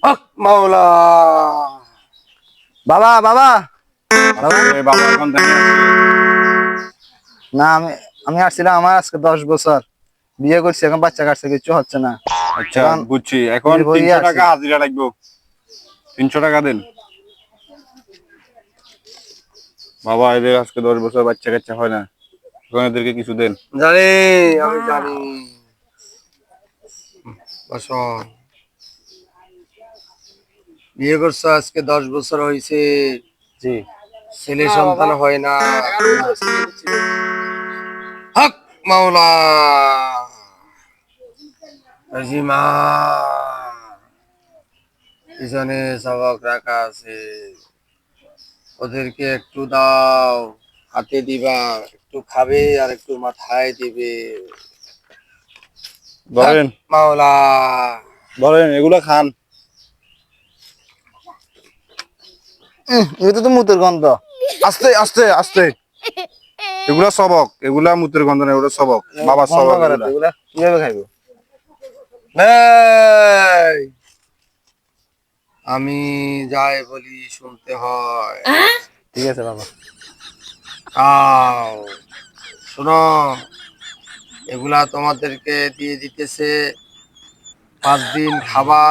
হক মাওলা। বাবা বাবা বাবা এখন জানি আছে। না আমি আমি আসছিলাম, আমার আজকে 10 বছর বিয়ে করছি, এখন বাচ্চা কাচ্চা কিছু হচ্ছে না। আচ্ছা এখন বুঝছি, এখন নির্ভরই 300 আছি। টাকা হাজিরা লাগবে। 300 টাকা দেন বাবা, এদের আজকে 10 বছর বাচ্চা কাচ্চা হয় না, এখন এদেরকে কিছু দেন। জানি, আমি জানি। বসো। বিয়ে করছো আজকে 10 বছর হয়েছে, জি ছেলে সন্তান হয় না। হক মাওলা। মা পিছনে সবক রাখা আছে, ওদেরকে একটু দাও, হাতে দিবা, একটু খাবে আর একটু মাথায় দিবে। হক ধরেন মাওলা। ধরেন এগুলা খান। এটা তো মুতের গন্ধ। আস্তে আস্তে আস্তে, এগুলা সবক, এগুলা মুতের গন্ধ না, এগুলা সবক, বাবার বন্ধ সবক করে তো, এগুলা। এগুলা কিভাবে খাইবো? এই, আমি যাই বলি শুনতে হয়। ঠিক আছে বাবা। খাও। শোনো, এগুলা তোমাদেরকে দিয়ে দিতেছে, 5 দিন খাবা।